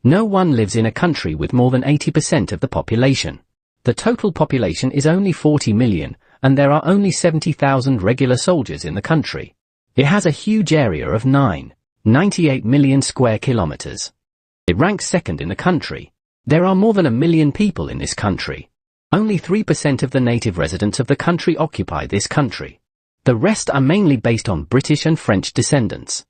No one lives in a country with more than 80% of the population. The total population is only 40 million, and there are only 70,000 regular soldiers in the country. It has a huge area of 9.98 million square kilometers. It ranks second in the country. There are more than 1 million people in this country. Only 3% of the native residents of the country occupy this country. The rest are mainly based on British and French descendants.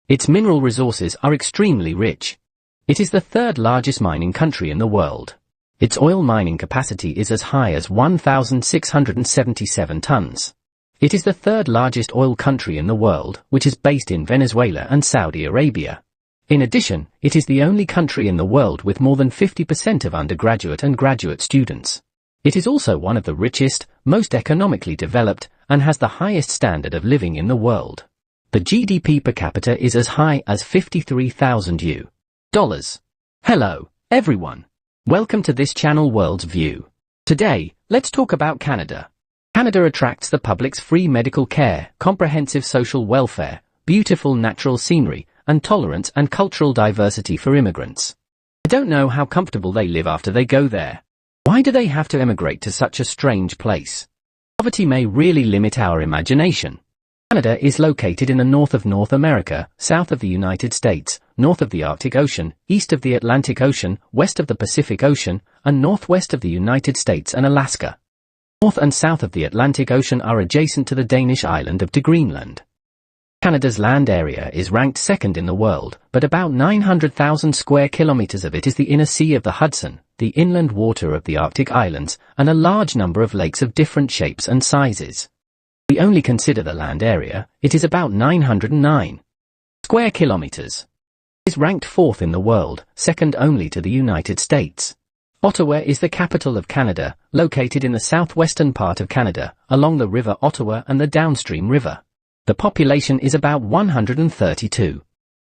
Its mineral resources are extremely rich. It is the third largest mining country in the world. Its oil mining capacity is as high as 1,677 tons. It is the third largest oil country in the world, which is based in Venezuela and Saudi Arabia. In addition, it is the only country in the world with more than 50% of undergraduate and graduate students. It is also one of the richest, most economically developed, and has the highest standard of living in the world. The GDP per capita is as high as $53,000. Hello, everyone. Welcome to this channel World's View. Today, let's talk about Canada. Canada attracts the public's free medical care, comprehensive social welfare, beautiful natural scenery, and tolerance and cultural diversity for immigrants. I don't know how comfortable they live after they go there. Why do they have to emigrate to such a strange place? Poverty may really limit our imagination. Canada is located in the north of North America, south of the United States, north of the Arctic Ocean, east of the Atlantic Ocean, west of the Pacific Ocean, and northwest of the United States and Alaska. North and south of the Atlantic Ocean are adjacent to the Danish island of Greenland. Canada's land area is ranked second in the world, but about 900,000 square kilometers of it is the inner sea of the Hudson, the inland water of the Arctic islands, and a large number of lakes of different shapes and sizes. We only consider the land area, it is about 909 square kilometers. It is ranked fourth in the world, second only to the United States. Ottawa is the capital of Canada, located in the southwestern part of Canada, along the River Ottawa and the downstream river. The population is about 132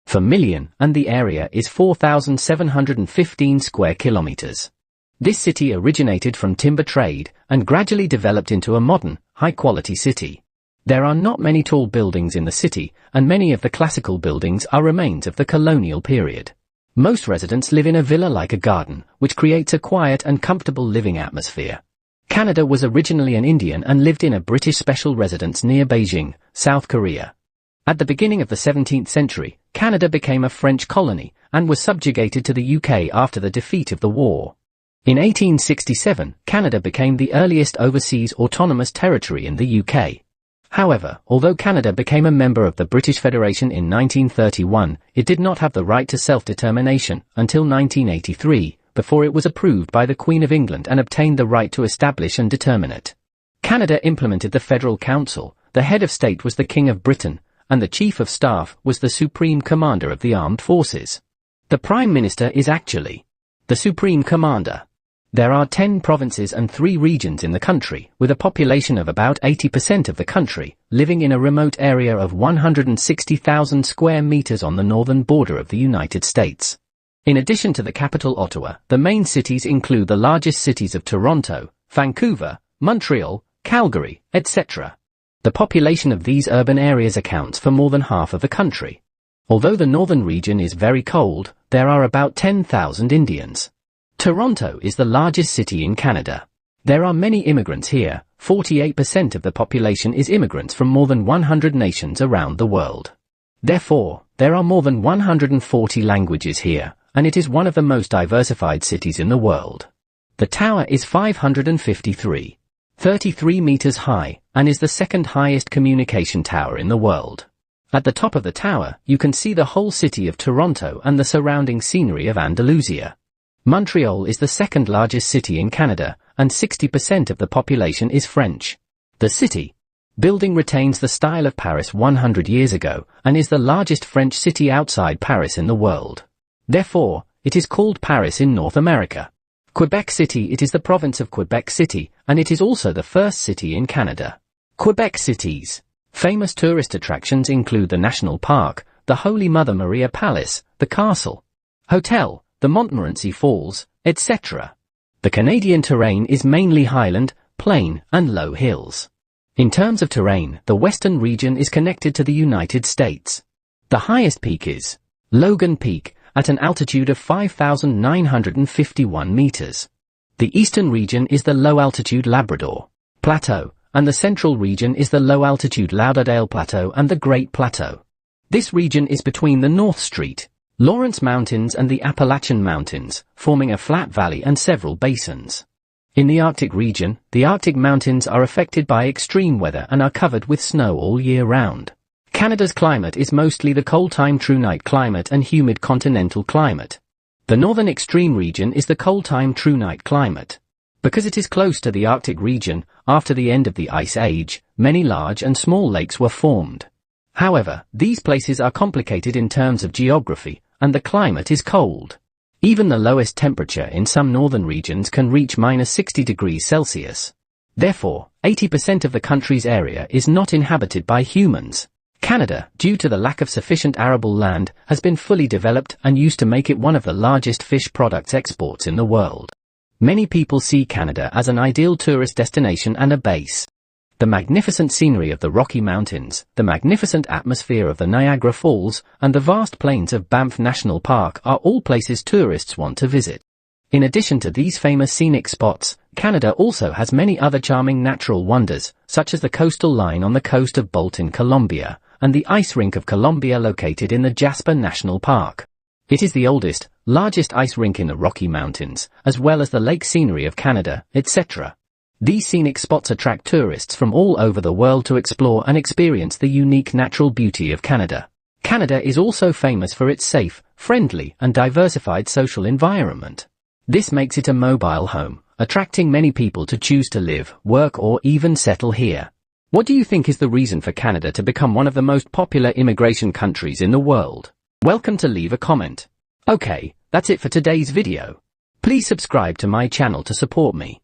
per million, and the area is 4,715 square kilometers. This city originated from timber trade and gradually developed into a modern, high-quality city. There are not many tall buildings in the city, and many of the classical buildings are remains of the colonial period. Most residents live in a villa like a garden, which creates a quiet and comfortable living atmosphere. Canada was originally an Indian and lived in a British special residence near Beijing, South Korea. At the beginning of the 17th century, Canada became a French colony and was subjugated to the UK after the defeat of the war. In 1867, Canada became the earliest overseas autonomous territory in the UK. However, although Canada became a member of the British Federation in 1931, it did not have the right to self-determination until 1983, before it was approved by the Queen of England and obtained the right to establish and determine it. Canada implemented the Federal Council, the head of state was the King of Britain, and the Chief of Staff was the Supreme Commander of the Armed Forces. The Prime Minister is actually the Supreme Commander. There are 10 provinces and 3 regions in the country, with a population of about 80% of the country, living in a remote area of 160,000 square meters on the northern border of the United States. In addition to the capital Ottawa, the main cities include the largest cities of Toronto, Vancouver, Montreal, Calgary, etc. The population of these urban areas accounts for more than half of the country. Although the northern region is very cold, there are about 10,000 Indians. Toronto is the largest city in Canada. There are many immigrants here, 48% of the population is immigrants from more than 100 nations around the world. Therefore, there are more than 140 languages here, and it is one of the most diversified cities in the world. The tower is 553 meters high, and is the second highest communication tower in the world. At the top of the tower, you can see the whole city of Toronto and the surrounding scenery of Andalusia. Montreal is the second largest city in Canada, and 60% of the population is French. The city building retains the style of Paris 100 years ago, and is the largest French city outside Paris in the world. Therefore, it is called Paris in North America. Quebec City, it is the province of Quebec City, and it is also the first city in Canada. Quebec City's famous tourist attractions include the National Park, the Holy Mother Maria Palace, the Castle Hotel, the Montmorency Falls, etc. The Canadian terrain is mainly highland, plain, and low hills. In terms of terrain, the western region is connected to the United States. The highest peak is Logan Peak, at an altitude of 5,951 meters. The eastern region is the low-altitude Labrador Plateau, and the central region is the low-altitude Lauderdale Plateau and the Great Plateau. This region is between the North Street, Lawrence Mountains and the Appalachian Mountains, forming a flat valley and several basins. In the Arctic region, the Arctic mountains are affected by extreme weather and are covered with snow all year round. Canada's climate is mostly the cold-time true-night climate and humid continental climate. The northern extreme region is the cold-time true-night climate. Because it is close to the Arctic region, after the end of the Ice Age, many large and small lakes were formed. However, these places are complicated in terms of geography, and the climate is cold. Even the lowest temperature in some northern regions can reach -60 degrees Celsius. Therefore, 80% of the country's area is not inhabited by humans. Canada, due to the lack of sufficient arable land, has been fully developed and used to make it one of the largest fish products exports in the world. Many people see Canada as an ideal tourist destination and a base. The magnificent scenery of the Rocky Mountains, the magnificent atmosphere of the Niagara Falls, and the vast plains of Banff National Park are all places tourists want to visit. In addition to these famous scenic spots, Canada also has many other charming natural wonders, such as the coastal line on the coast of Bolton, Colombia, and the ice rink of Colombia located in the Jasper National Park. It is the oldest, largest ice rink in the Rocky Mountains, as well as the lake scenery of Canada, etc. These scenic spots attract tourists from all over the world to explore and experience the unique natural beauty of Canada. Canada is also famous for its safe, friendly, and diversified social environment. This makes it a mobile home, attracting many people to choose to live, work, or even settle here. What do you think is the reason for Canada to become one of the most popular immigration countries in the world? Welcome to leave a comment. Okay, that's it for today's video. Please subscribe to my channel to support me.